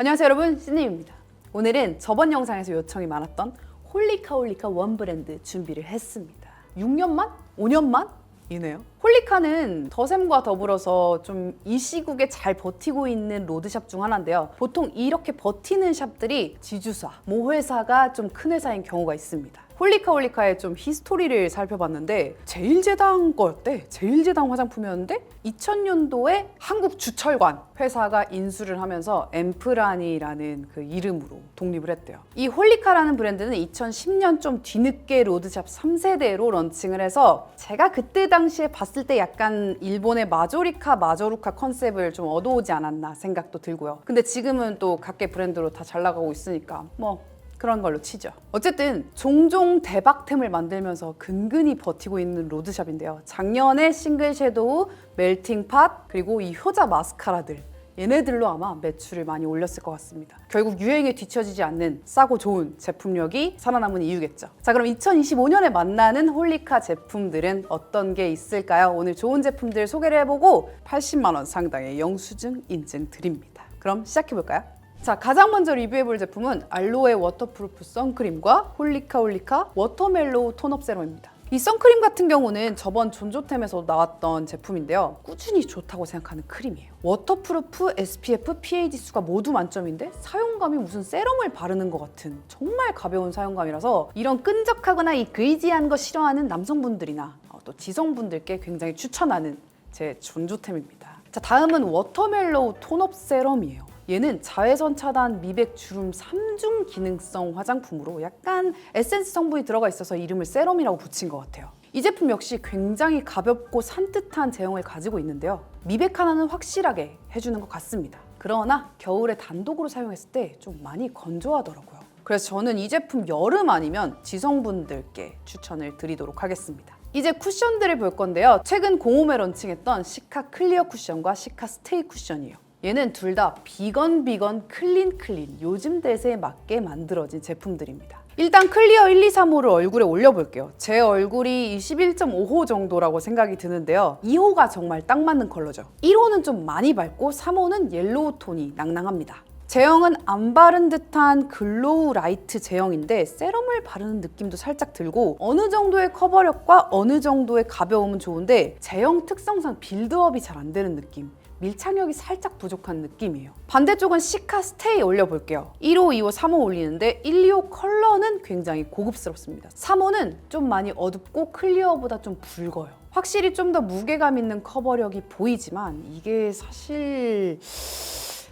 안녕하세요 여러분, 신님입니다. 오늘은 저번 영상에서 요청이 많았던 홀리카 원 브랜드 준비를 했습니다. 6년만? 5년만? 이네요. 홀리카는 더샘과 더불어서 좀 이 시국에 잘 버티고 있는 로드샵 중 하나인데요. 보통 이렇게 버티는 샵들이 지주사, 모회사가 좀 큰 회사인 경우가 있습니다. 홀리카의 좀 히스토리를 살펴봤는데 제일제당 거였대. 제일제당 화장품이었는데 2000년도에 한국주철관 회사가 인수를 하면서 엠프란이라는 그 이름으로 독립을 했대요. 이 홀리카라는 브랜드는 2010년 좀 뒤늦게 로드샵 3세대로 런칭을 해서 제가 그때 당시에 봤을 때 약간 일본의 마조루카 컨셉을 좀 얻어오지 않았나 생각도 들고요. 근데 지금은 또 각계 브랜드로 다 잘 나가고 있으니까 뭐 그런 걸로 치죠. 어쨌든 종종 대박템을 만들면서 근근히 버티고 있는 로드샵인데요. 작년에 싱글 섀도우, 멜팅 팟, 그리고 이 효자 마스카라들, 얘네들로 아마 매출을 많이 올렸을 것 같습니다. 결국 유행에 뒤처지지 않는 싸고 좋은 제품력이 살아남은 이유겠죠. 자, 그럼 2025년에 만나는 홀리카 제품들은 어떤 게 있을까요? 오늘 좋은 제품들 소개를 해보고 80만 원 상당의 영수증 인증 드립니다. 그럼 시작해볼까요? 자, 가장 먼저 리뷰해볼 제품은 알로에 워터프루프 선크림과 홀리카 워터멜로우 톤업 세럼입니다. 이 선크림 같은 경우는 저번 존조템에서 나왔던 제품인데요. 꾸준히 좋다고 생각하는 크림이에요. 워터프루프, SPF, PA 지수가 모두 만점인데 사용감이 무슨 세럼을 바르는 것 같은 정말 가벼운 사용감이라서 이런 끈적하거나 이 그리지한 거 싫어하는 남성분들이나 또 지성분들께 굉장히 추천하는 제 존조템입니다. 자, 다음은 워터멜로우 톤업 세럼이에요. 얘는 자외선 차단, 미백, 주름 3중 기능성 화장품으로 약간 에센스 성분이 들어가 있어서 이름을 세럼이라고 붙인 것 같아요. 이 제품 역시 굉장히 가볍고 산뜻한 제형을 가지고 있는데요. 미백 하나는 확실하게 해주는 것 같습니다. 그러나 겨울에 단독으로 사용했을 때 좀 많이 건조하더라고요. 그래서 저는 이 제품 여름 아니면 지성분들께 추천을 드리도록 하겠습니다. 이제 쿠션들을 볼 건데요. 최근 공홈에 런칭했던 시카 클리어 쿠션과 시카 스테이 쿠션이에요. 얘는 둘 다 비건, 클린 요즘 대세에 맞게 만들어진 제품들입니다. 일단 클리어 1, 2, 3호를 얼굴에 올려볼게요. 제 얼굴이 21.5호 정도라고 생각이 드는데요. 2호가 정말 딱 맞는 컬러죠. 1호는 좀 많이 밝고 3호는 옐로우 톤이 낭낭합니다. 제형은 안 바른 듯한 글로우 라이트 제형인데 세럼을 바르는 느낌도 살짝 들고 어느 정도의 커버력과 어느 정도의 가벼움은 좋은데 제형 특성상 빌드업이 잘 안 되는 느낌. 밀착력이 살짝 부족한 느낌이에요. 반대쪽은 시카 스테이 올려볼게요. 1호, 2호, 3호 올리는데 1, 2호 컬러는 굉장히 고급스럽습니다. 3호는 좀 많이 어둡고 클리어보다 좀 붉어요. 확실히 좀 더 무게감 있는 커버력이 보이지만 이게 사실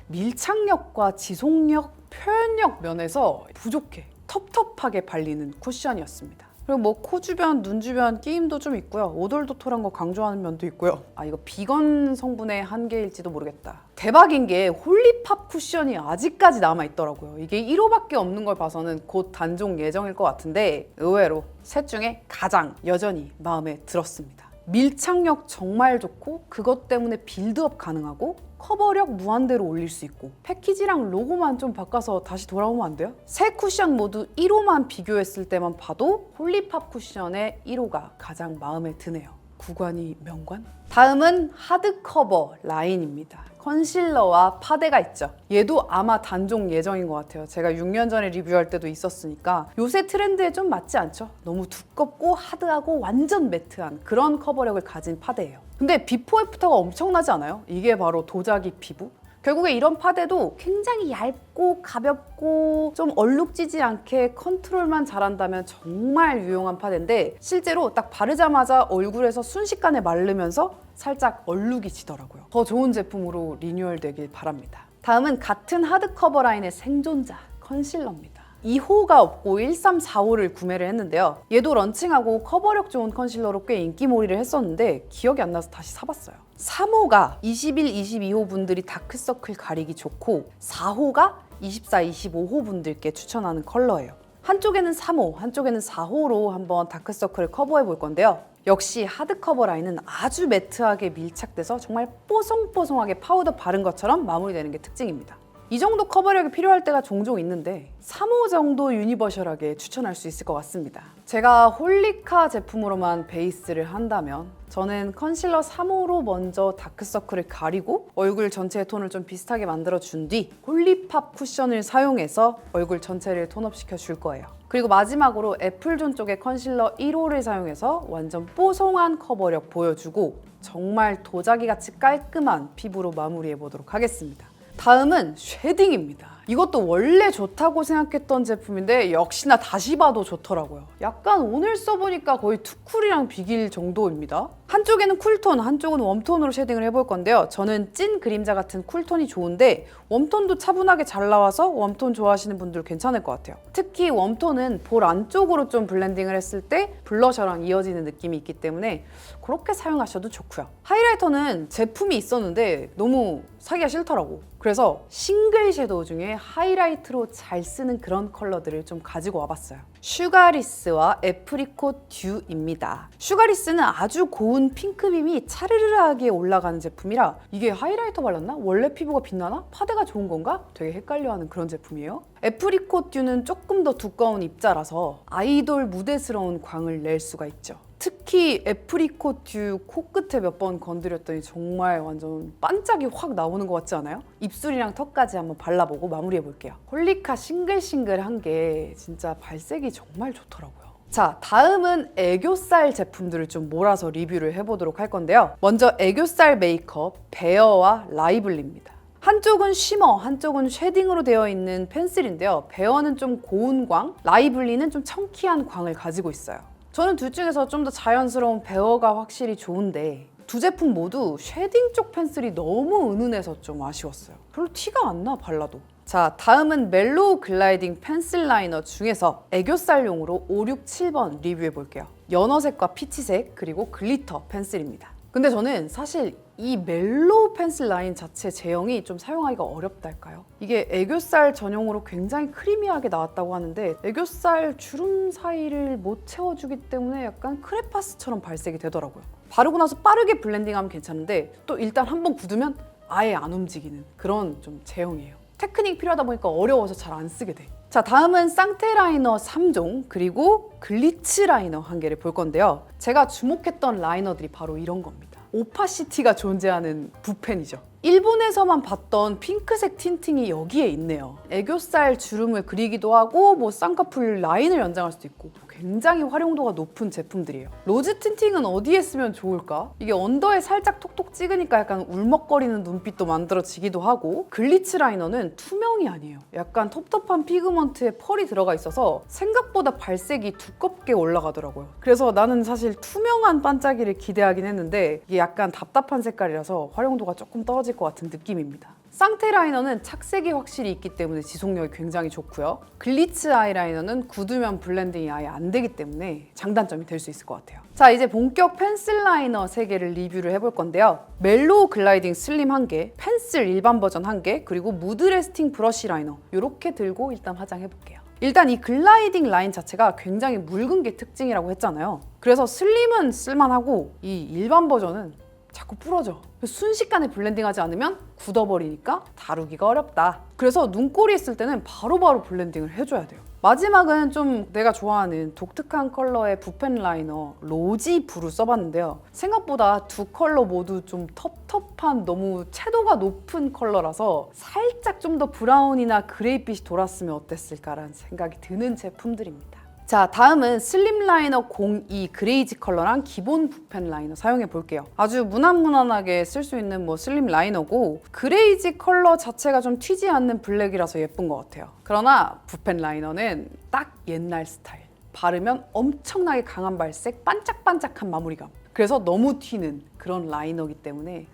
밀착력과 지속력, 표현력 면에서 부족해. 텁텁하게 발리는 쿠션이었습니다. 그리고 뭐 코 주변, 눈 주변 끼임도 좀 있고요. 오돌도돌한 거 강조하는 면도 있고요. 이거 비건 성분의 한계일지도 모르겠다. 대박인 게 홀리팝 쿠션이 아직까지 남아있더라고요. 이게 1호밖에 없는 걸 봐서는 곧 단종 예정일 것 같은데 의외로 셋 중에 가장 여전히 마음에 들었습니다. 밀착력 정말 좋고 그것 때문에 빌드업 가능하고 커버력 무한대로 올릴 수 있고 패키지랑 로고만 좀 바꿔서 다시 돌아오면 안 돼요? 세 쿠션 모두 1호만 비교했을 때만 봐도 홀리팝 쿠션의 1호가 가장 마음에 드네요. 구관이 명관? 다음은 하드커버 라인입니다. 컨실러와 파데가 있죠. 얘도 아마 단종 예정인 것 같아요. 제가 6년 전에 리뷰할 때도 있었으니까 요새 트렌드에 좀 맞지 않죠? 너무 두껍고 하드하고 완전 매트한 그런 커버력을 가진 파데예요. 근데 비포 애프터가 엄청나지 않아요? 이게 바로 도자기 피부? 결국에 이런 파데도 굉장히 얇고 가볍고 좀 얼룩지지 않게 컨트롤만 잘한다면 정말 유용한 파데인데 실제로 딱 바르자마자 얼굴에서 순식간에 마르면서 살짝 얼룩이 지더라고요. 더 좋은 제품으로 리뉴얼 되길 바랍니다. 다음은 같은 하드커버 라인의 생존자 컨실러입니다. 2호가 없고 1, 3, 4호를 구매를 했는데요. 얘도 런칭하고 커버력 좋은 컨실러로 꽤 인기몰이를 했었는데 기억이 안 나서 다시 사봤어요. 3호가 21, 22호 분들이 다크서클 가리기 좋고 4호가 24, 25호 분들께 추천하는 컬러예요. 한쪽에는 3호, 한쪽에는 4호로 한번 다크서클을 커버해 볼 건데요. 역시 하드커버 라인은 아주 매트하게 밀착돼서 정말 뽀송뽀송하게 파우더 바른 것처럼 마무리되는 게 특징입니다. 이 정도 커버력이 필요할 때가 종종 있는데 3호 정도 유니버셜하게 추천할 수 있을 것 같습니다. 제가 홀리카 제품으로만 베이스를 한다면 저는 컨실러 3호로 먼저 다크서클을 가리고 얼굴 전체의 톤을 좀 비슷하게 만들어준 뒤 홀리팝 쿠션을 사용해서 얼굴 전체를 톤업시켜 줄 거예요. 그리고 마지막으로 애플존 쪽의 컨실러 1호를 사용해서 완전 뽀송한 커버력 보여주고 정말 도자기같이 깔끔한 피부로 마무리해 보도록 하겠습니다. 다음은 쉐딩입니다. 이것도 원래 좋다고 생각했던 제품인데 역시나 다시 봐도 좋더라고요. 약간 오늘 써보니까 거의 투쿨이랑 비길 정도입니다. 한쪽에는 쿨톤, 한쪽은 웜톤으로 쉐딩을 해볼 건데요. 저는 찐 그림자 같은 쿨톤이 좋은데 웜톤도 차분하게 잘 나와서 웜톤 좋아하시는 분들 괜찮을 것 같아요. 특히 웜톤은 볼 안쪽으로 좀 블렌딩을 했을 때 블러셔랑 이어지는 느낌이 있기 때문에 그렇게 사용하셔도 좋고요. 하이라이터는 제품이 있었는데 너무 사기가 싫더라고. 그래서 싱글 섀도우 중에 하이라이트로 잘 쓰는 그런 컬러들을 좀 가지고 와봤어요. 슈가리스와 애프리콧 듀입니다. 슈가리스는 아주 고운 핑크빔이 차르르하게 올라가는 제품이라 이게 하이라이터 발랐나? 원래 피부가 빛나나? 파데가 좋은 건가? 되게 헷갈려하는 그런 제품이에요. 애프리콧 듀는 조금 더 두꺼운 입자라서 아이돌 무대스러운 광을 낼 수가 있죠. 특히 애프리콧 듀 코끝에 몇 번 건드렸더니 정말 완전 반짝이 확 나오는 것 같지 않아요? 입술이랑 턱까지 한번 발라보고 마무리해 볼게요. 홀리카 싱글싱글한 게 진짜 발색이 정말 좋더라고요. 자, 다음은 애교살 제품들을 좀 몰아서 리뷰를 해보도록 할 건데요. 먼저 애교살 메이크업 베어와 라이블리입니다. 한쪽은 쉬머, 한쪽은 쉐딩으로 되어 있는 펜슬인데요. 베어는 좀 고운 광, 라이블리는 좀 청키한 광을 가지고 있어요. 저는 둘 중에서 좀 더 자연스러운 베어가 확실히 좋은데 두 제품 모두 쉐딩 쪽 펜슬이 너무 은은해서 좀 아쉬웠어요. 별로 티가 안 나, 발라도. 자, 다음은 멜로우 글라이딩 펜슬 라이너 중에서 애교살용으로 5, 6, 7번 리뷰해 볼게요. 연어색과 피치색 그리고 글리터 펜슬입니다. 근데 저는 사실 이 멜로우 펜슬 라인 자체 제형이 좀 사용하기가 어렵달까요? 이게 애교살 전용으로 굉장히 크리미하게 나왔다고 하는데 애교살 주름 사이를 못 채워주기 때문에 약간 크레파스처럼 발색이 되더라고요. 바르고 나서 빠르게 블렌딩하면 괜찮은데 또 일단 한번 굳으면 아예 안 움직이는 그런 좀 제형이에요. 테크닉 필요하다 보니까 어려워서 잘 안 쓰게 돼. 자, 다음은 쌍테 라이너 3종 그리고 글리츠 라이너 한 개를 볼 건데요. 제가 주목했던 라이너들이 바로 이런 겁니다. 오파시티가 존재하는 붓펜이죠. 일본에서만 봤던 핑크색 틴팅이 여기에 있네요. 애교살 주름을 그리기도 하고 뭐 쌍꺼풀 라인을 연장할 수도 있고 굉장히 활용도가 높은 제품들이에요. 로즈 틴팅은 어디에 쓰면 좋을까? 이게 언더에 살짝 톡톡 찍으니까 약간 울먹거리는 눈빛도 만들어지기도 하고 글리츠 라이너는 투명이 아니에요. 약간 텁텁한 피그먼트에 펄이 들어가 있어서 생각보다 발색이 두껍게 올라가더라고요. 그래서 나는 사실 투명한 반짝이를 기대하긴 했는데 이게 약간 답답한 색깔이라서 활용도가 조금 떨어질 것 같은 느낌입니다. 쌍테 라이너는 착색이 확실히 있기 때문에 지속력이 굉장히 좋고요. 글리츠 아이라이너는 굳으면 블렌딩이 아예 안 되기 때문에 장단점이 될 수 있을 것 같아요. 자, 이제 본격 펜슬 라이너 3개를 리뷰를 해볼 건데요. 멜로우 글라이딩 슬림 1개, 펜슬 일반 버전 1개, 그리고 무드 레스팅 브러쉬 라이너 이렇게 들고 일단 화장해볼게요. 일단 이 글라이딩 라인 자체가 굉장히 묽은 게 특징이라고 했잖아요. 그래서 슬림은 쓸만하고 이 일반 버전은 자꾸 부러져. 순식간에 블렌딩하지 않으면 굳어버리니까 다루기가 어렵다. 그래서 눈꼬리 했을 때는 바로바로 블렌딩을 해줘야 돼요. 마지막은 좀 내가 좋아하는 독특한 컬러의 붓펜 라이너 로지 브루 써봤는데요. 생각보다 두 컬러 모두 좀 텁텁한 너무 채도가 높은 컬러라서 살짝 좀 더 브라운이나 그레이빛이 돌았으면 어땠을까라는 생각이 드는 제품들입니다. 자, 다음은 슬림 라이너 02 그레이지 컬러랑 기본 붓펜 라이너 사용해 볼게요. 아주 무난무난하게 쓸 수 있는 뭐 슬림 라이너고 그레이지 컬러 자체가 좀 튀지 않는 블랙이라서 예쁜 것 같아요. 그러나 붓펜 라이너는 딱 옛날 스타일. 바르면 엄청나게 강한 발색, 반짝반짝한 마무리감. 그래서 너무 튀는 그런 라이너이기 때문에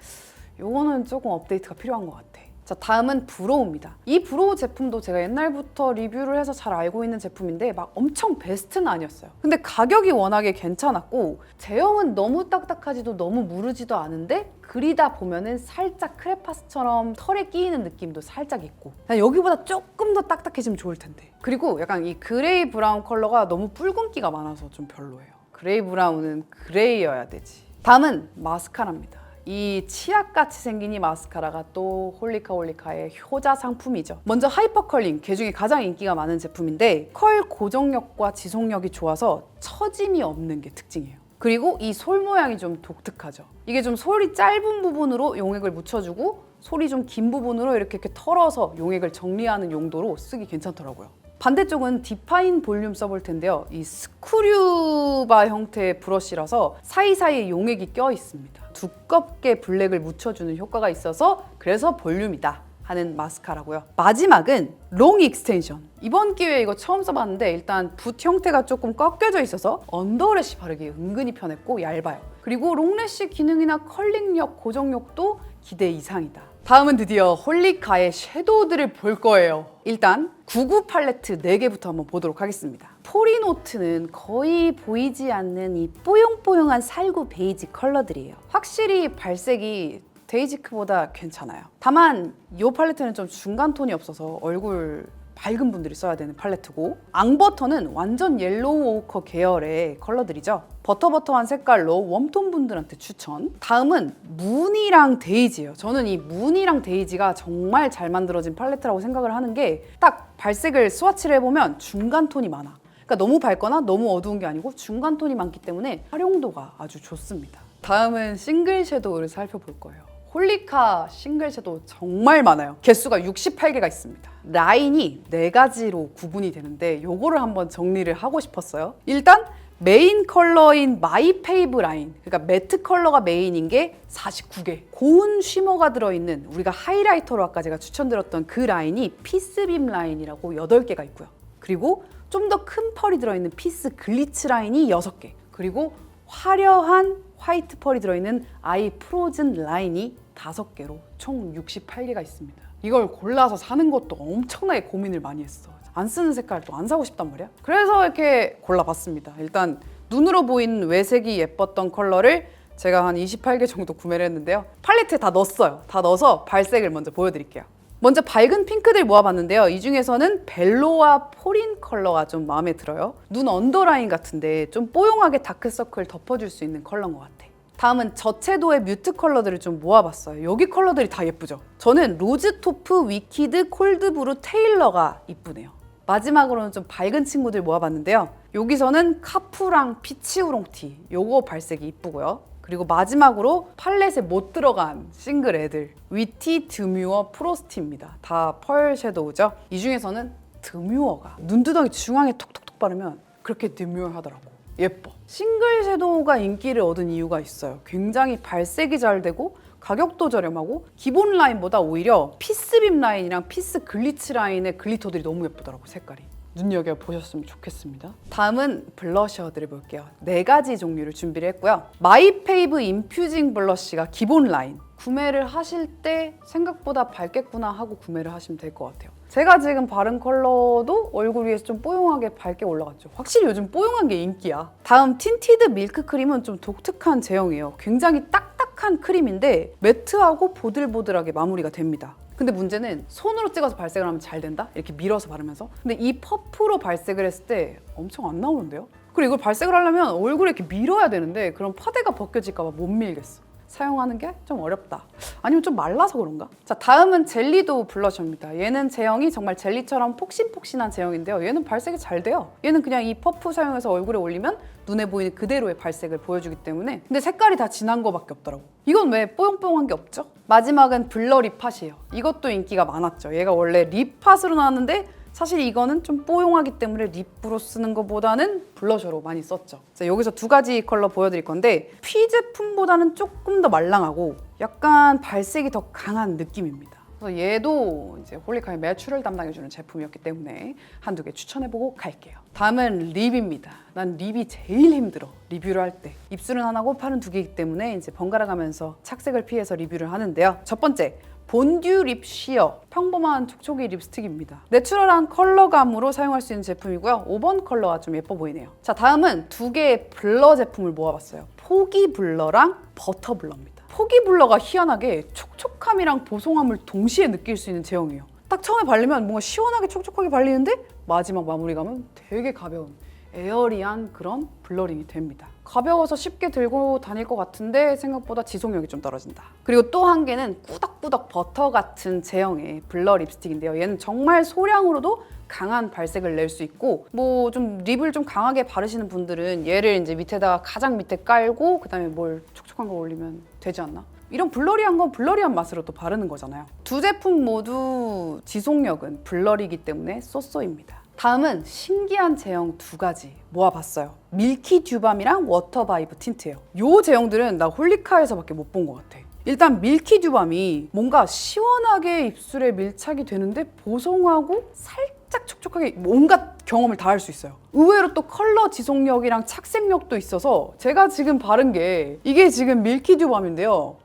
이거는 조금 업데이트가 필요한 것 같아. 자, 다음은 브로우입니다. 이 브로우 제품도 제가 옛날부터 리뷰를 해서 잘 알고 있는 제품인데 막 엄청 베스트는 아니었어요. 근데 가격이 워낙에 괜찮았고 제형은 너무 딱딱하지도 너무 무르지도 않은데 그리다 보면은 살짝 크레파스처럼 털에 끼이는 느낌도 살짝 있고 여기보다 조금 더 딱딱해지면 좋을 텐데. 그리고 약간 이 그레이 브라운 컬러가 너무 붉은기가 많아서 좀 별로예요. 그레이 브라운은 그레이여야 되지. 다음은 마스카라입니다. 이 치약같이 생긴 이 마스카라가 또 홀리카의 효자 상품이죠. 먼저 하이퍼 컬링, 개 중에 가장 인기가 많은 제품인데 컬 고정력과 지속력이 좋아서 처짐이 없는 게 특징이에요. 그리고 이 솔 모양이 좀 독특하죠. 이게 좀 솔이 짧은 부분으로 용액을 묻혀주고 솔이 좀 긴 부분으로 이렇게 털어서 용액을 정리하는 용도로 쓰기 괜찮더라고요. 반대쪽은 디파인 볼륨 써볼 텐데요. 이 스크류바 형태의 브러쉬라서 사이사이에 용액이 껴 있습니다. 두껍게 블랙을 묻혀주는 효과가 있어서 그래서 볼륨이다 하는 마스카라고요. 마지막은 롱 익스텐션. 이번 기회에 이거 처음 써봤는데 일단 붓 형태가 조금 꺾여져 있어서 언더래쉬 바르기 은근히 편했고 얇아요. 그리고 롱래쉬 기능이나 컬링력, 고정력도 기대 이상이다. 다음은 드디어 홀리카의 섀도우들을 볼 거예요. 일단 99 팔레트 4개부터 한번 보도록 하겠습니다. 포리노트는 거의 보이지 않는 이 뽀용뽀용한 살구 베이지 컬러들이에요. 확실히 발색이 데이지크보다 괜찮아요. 다만 이 팔레트는 좀 중간 톤이 없어서 얼굴 밝은 분들이 써야 되는 팔레트고, 앙버터는 완전 옐로우 오커 계열의 컬러들이죠. 버터버터한 색깔로 웜톤 분들한테 추천. 다음은 무늬랑 데이지예요. 저는 이 무늬랑 데이지가 정말 잘 만들어진 팔레트라고 생각을 하는 게 딱 발색을 스와치를 해보면 중간 톤이 많아. 그러니까 너무 밝거나 너무 어두운 게 아니고 중간 톤이 많기 때문에 활용도가 아주 좋습니다. 다음은 싱글 섀도우를 살펴볼 거예요. 홀리카 싱글 섀도우 정말 많아요. 개수가 68개가 있습니다. 라인이 4가지로 구분이 되는데 요거를 한번 정리를 하고 싶었어요. 일단 메인 컬러인 마이 페이브 라인, 그러니까 매트 컬러가 메인인 게 49개. 고운 쉬머가 들어있는, 우리가 하이라이터로 아까 제가 추천드렸던 그 라인이 피스빔 라인이라고 8개가 있고요. 그리고 좀 더 큰 펄이 들어있는 피스 글리츠 라인이 6개. 그리고 화려한 화이트 펄이 들어있는 아이 프로즌 라인이 5개로 총 68개가 있습니다. 이걸 골라서 사는 것도 엄청나게 고민을 많이 했어. 안 쓰는 색깔 또 안 사고 싶단 말이야. 그래서 이렇게 골라봤습니다. 일단 눈으로 보이는 외색이 예뻤던 컬러를 제가 한 28개 정도 구매를 했는데요. 팔레트에 다 넣었어요. 다 넣어서 발색을 먼저 보여드릴게요. 먼저 밝은 핑크들 모아봤는데요. 이 중에서는 벨로와 포린 컬러가 좀 마음에 들어요. 눈 언더라인 같은데 좀 뽀용하게 다크서클 덮어줄 수 있는 컬러인 것 같아. 다음은 저채도의 뮤트 컬러들을 좀 모아봤어요. 여기 컬러들이 다 예쁘죠? 저는 로즈토프, 위키드, 콜드브루, 테일러가 이쁘네요. 마지막으로는 좀 밝은 친구들 모아봤는데요. 여기서는 카푸랑 피치 우롱티, 요거 발색이 이쁘고요. 그리고 마지막으로 팔렛에 못 들어간 싱글 애들, 위티, 드뮤어, 프로스티입니다. 다 펄 섀도우죠. 이 중에서는 드뮤어가 눈두덩이 중앙에 톡톡톡 바르면 그렇게 드뮤어하더라고. 예뻐. 싱글 섀도우가 인기를 얻은 이유가 있어요. 굉장히 발색이 잘 되고 가격도 저렴하고 기본 라인보다 오히려 피스빔 라인이랑 피스 글리츠 라인의 글리터들이 너무 예쁘더라고, 색깔이. 눈여겨보셨으면 좋겠습니다. 다음은 블러셔들을 볼게요. 4가지 종류를 준비를 했고요. 마이페이브 인퓨징 블러쉬가 기본 라인. 구매를 하실 때 생각보다 밝겠구나 하고 구매를 하시면 될 것 같아요. 제가 지금 바른 컬러도 얼굴 위에서 좀 뽀용하게 밝게 올라갔죠. 확실히 요즘 뽀용한 게 인기야. 다음 틴티드 밀크 크림은 좀 독특한 제형이에요. 굉장히 딱딱한 크림인데 매트하고 보들보들하게 마무리가 됩니다. 근데 문제는 손으로 찍어서 발색을 하면 잘 된다? 이렇게 밀어서 바르면서. 근데 이 퍼프로 발색을 했을 때 엄청 안 나오는데요? 그리고 이걸 발색을 하려면 얼굴에 이렇게 밀어야 되는데 그럼 파데가 벗겨질까 봐 못 밀겠어. 사용하는 게 좀 어렵다. 아니면 좀 말라서 그런가? 자, 다음은 젤리도우 블러셔입니다. 얘는 제형이 정말 젤리처럼 폭신폭신한 제형인데요. 얘는 발색이 잘 돼요. 얘는 그냥 이 퍼프 사용해서 얼굴에 올리면 눈에 보이는 그대로의 발색을 보여주기 때문에. 근데 색깔이 다 진한 거밖에 없더라고. 이건 왜 뽀용뽀용한 게 없죠? 마지막은 블러 립팟이에요. 이것도 인기가 많았죠. 얘가 원래 립팟으로 나왔는데 사실 이거는 좀 뽀용하기 때문에 립으로 쓰는 것보다는 블러셔로 많이 썼죠. 자, 여기서 2가지 컬러 보여드릴 건데 피 제품보다는 조금 더 말랑하고 약간 발색이 더 강한 느낌입니다. 그래서 얘도 이제 홀리카의 매출을 담당해주는 제품이었기 때문에 한두 개 추천해보고 갈게요. 다음은 립입니다. 난 립이 제일 힘들어. 리뷰를 할 때. 입술은 하나고 팔은 2개이기 때문에 이제 번갈아 가면서 착색을 피해서 리뷰를 하는데요. 첫 번째. 본듀 립 쉬어, 평범한 촉촉이 립스틱입니다. 내추럴한 컬러감으로 사용할 수 있는 제품이고요. 5번 컬러가 좀 예뻐 보이네요. 자, 다음은 2개의 블러 제품을 모아봤어요. 포기 블러랑 버터 블러입니다. 포기 블러가 희한하게 촉촉함이랑 보송함을 동시에 느낄 수 있는 제형이에요. 딱 처음에 바르면 뭔가 시원하게 촉촉하게 발리는데 마지막 마무리감은 되게 가벼운 에어리한 그런 블러링이 됩니다. 가벼워서 쉽게 들고 다닐 것 같은데 생각보다 지속력이 좀 떨어진다. 그리고 또 한 개는 꾸덕꾸덕 버터 같은 제형의 블러 립스틱인데요. 얘는 정말 소량으로도 강한 발색을 낼 수 있고 뭐 좀 립을 좀 강하게 바르시는 분들은 얘를 이제 밑에다가 가장 밑에 깔고 그다음에 뭘 촉촉한 거 올리면 되지 않나? 이런 블러리한 건 블러리한 맛으로 또 바르는 거잖아요. 두 제품 모두 지속력은 블러리기 때문에 쏘쏘입니다. 다음은 신기한 제형 두 가지 모아봤어요. 밀키 듀밤이랑 워터바이브 틴트예요. 이 제형들은 나 홀리카에서밖에 못 본 것 같아. 일단 밀키 듀밤이 뭔가 시원하게 입술에 밀착이 되는데 보송하고 살짝 촉촉하게 온갖 경험을 다 할 수 있어요. 의외로 또 컬러 지속력이랑 착색력도 있어서 제가 지금 바른 게 이게 지금 밀키 듀밤인데요.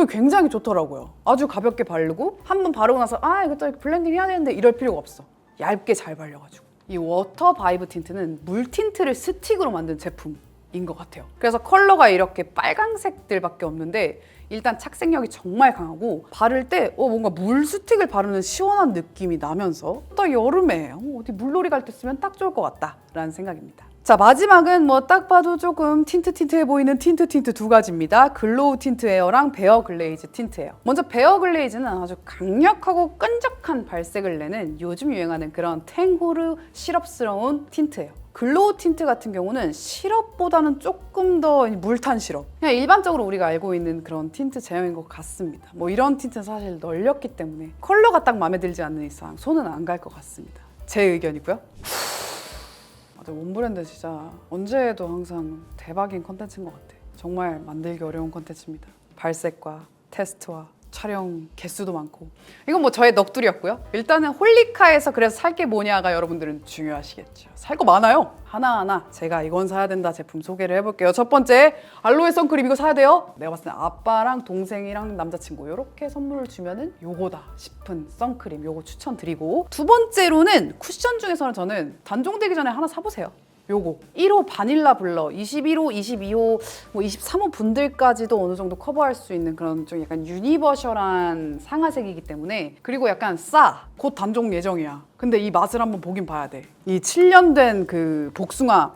굉장히 좋더라고요. 아주 가볍게 바르고 한 번 바르고 나서 이거 또 블렌딩 해야 되는데 이럴 필요가 없어. 얇게 잘 발려가지고. 이 워터 바이브 틴트는 물 틴트를 스틱으로 만든 제품인 것 같아요. 그래서 컬러가 이렇게 빨강색들밖에 없는데 일단 착색력이 정말 강하고 바를 때 뭔가 물 스틱을 바르는 시원한 느낌이 나면서 또 여름에 어디 물놀이 갈 때 쓰면 딱 좋을 것 같다라는 생각입니다. 자, 마지막은 뭐 딱 봐도 조금 틴트해 보이는 틴트 두 가지입니다. 글로우 틴트 에어랑 베어 글레이즈 틴트 에어. 먼저 베어 글레이즈는 아주 강력하고 끈적한 발색을 내는 요즘 유행하는 그런 탱호르 시럽스러운 틴트예요. 글로우 틴트 같은 경우는 시럽보다는 조금 더 물탄 시럽. 그냥 일반적으로 우리가 알고 있는 그런 틴트 제형인 것 같습니다. 뭐 이런 틴트는 사실 널렸기 때문에 컬러가 딱 마음에 들지 않는 이상 손은 안 갈 것 같습니다. 제 의견이고요. 원브랜드 진짜 언제 해도 항상 대박인 컨텐츠인 것 같아. 정말 만들기 어려운 컨텐츠입니다. 발색과 테스트와 촬영 개수도 많고. 이건 뭐 저의 넋두리였고요. 일단은 홀리카에서 그래서 살 게 뭐냐가 여러분들은 중요하시겠죠. 살 거 많아요. 하나하나 제가 이건 사야 된다 제품 소개를 해볼게요. 첫 번째, 알로에 선크림 이거 사야 돼요. 내가 봤을 때 아빠랑 동생이랑 남자친구 이렇게 선물을 주면은 요거다 싶은 선크림 요거 추천드리고, 두 번째로는 쿠션 중에서는 저는 단종되기 전에 하나 사보세요. 요거 1호 바닐라 블러 21호, 22호, 뭐 23호 분들까지도 어느 정도 커버할 수 있는 그런 좀 약간 유니버셜한 상아색이기 때문에, 그리고 약간 곧 단종 예정이야. 근데 이 맛을 한번 보긴 봐야 돼. 이 7년 된 그 복숭아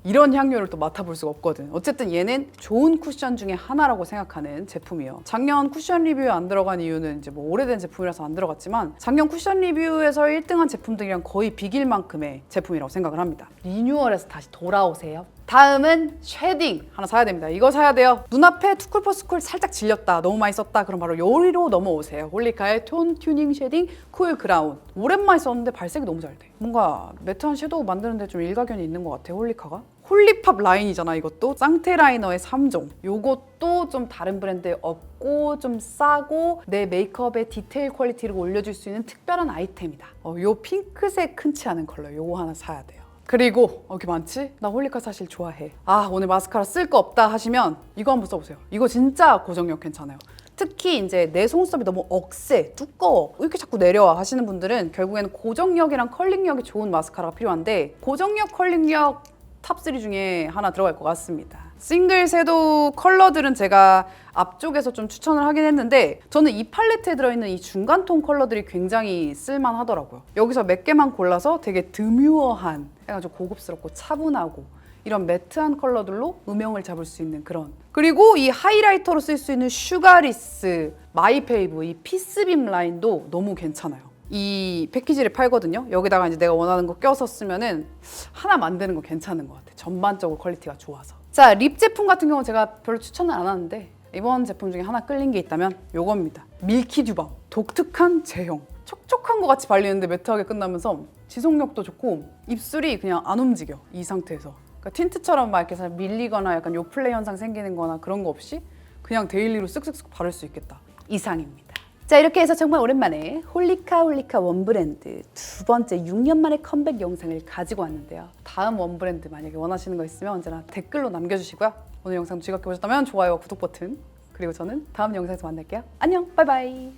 이런 향료를 또 맡아볼 수가 없거든. 어쨌든 얘는 좋은 쿠션 중에 하나라고 생각하는 제품이에요. 작년 쿠션 리뷰에 안 들어간 이유는 이제 뭐 오래된 제품이라서 안 들어갔지만 작년 쿠션 리뷰에서 1등한 제품들이랑 거의 비길 만큼의 제품이라고 생각을 합니다. 리뉴얼해서 다시 돌아오세요. 다음은 쉐딩 하나 사야 됩니다. 이거 사야 돼요. 눈앞에 투쿨포스쿨 살짝 질렸다, 너무 많이 썼다, 그럼 바로 요리로 넘어오세요. 홀리카의 톤 튜닝 쉐딩 쿨 그라운. 오랜만에 썼는데 발색이 너무 잘 돼. 뭔가 매트한 섀도우 만드는데 좀 일가견이 있는 것 같아, 홀리카가. 홀리팝 라인이잖아. 이것도 쌍테 라이너의 3종. 요것도 좀 다른 브랜드에 없고 좀 싸고 내 메이크업의 디테일 퀄리티를 올려줄 수 있는 특별한 아이템이다. 요 핑크색 흔치 않은 컬러 요거 하나 사야 돼요. 그리고 이렇게 많지? 나 홀리카 사실 좋아해. 오늘 마스카라 쓸 거 없다 하시면 이거 한번 써보세요. 이거 진짜 고정력 괜찮아요. 특히 이제 내 속눈썹이 너무 억세, 두꺼워, 왜 이렇게 자꾸 내려와 하시는 분들은 결국에는 고정력이랑 컬링력이 좋은 마스카라가 필요한데, 고정력, 컬링력 탑3 중에 하나 들어갈 것 같습니다. 싱글 섀도우 컬러들은 제가 앞쪽에서 좀 추천을 하긴 했는데, 저는 이 팔레트에 들어있는 이 중간톤 컬러들이 굉장히 쓸만하더라고요. 여기서 몇 개만 골라서 되게 드뮤어한, 약간 좀 고급스럽고 차분하고 이런 매트한 컬러들로 음영을 잡을 수 있는 그런. 그리고 이 하이라이터로 쓸 수 있는 슈가리스 마이페이브 이 피스빔 라인도 너무 괜찮아요. 이 패키지를 팔거든요. 여기다가 이제 내가 원하는 거 껴서 쓰면은 하나 만드는 거 괜찮은 것 같아. 전반적으로 퀄리티가 좋아서. 자, 립 제품 같은 경우는 제가 별로 추천을 안 하는데 이번 제품 중에 하나 끌린 게 있다면 요겁니다. 밀키 듀밤. 독특한 제형. 촉촉한 것 같이 발리는데 매트하게 끝나면서 지속력도 좋고 입술이 그냥 안 움직여, 이 상태에서. 그러니까 틴트처럼 막 이렇게 밀리거나 약간 요플레 현상 생기는 거나 그런 거 없이 그냥 데일리로 쓱쓱쓱 바를 수 있겠다. 이상입니다. 자, 이렇게 해서 정말 오랜만에 홀리카 원브랜드 두 번째 6년 만에 컴백 영상을 가지고 왔는데요. 다음 원브랜드 만약에 원하시는 거 있으면 언제나 댓글로 남겨주시고요. 오늘 영상 즐겁게 보셨다면 좋아요와 구독 버튼, 그리고 저는 다음 영상에서 만날게요. 안녕, 바이바이.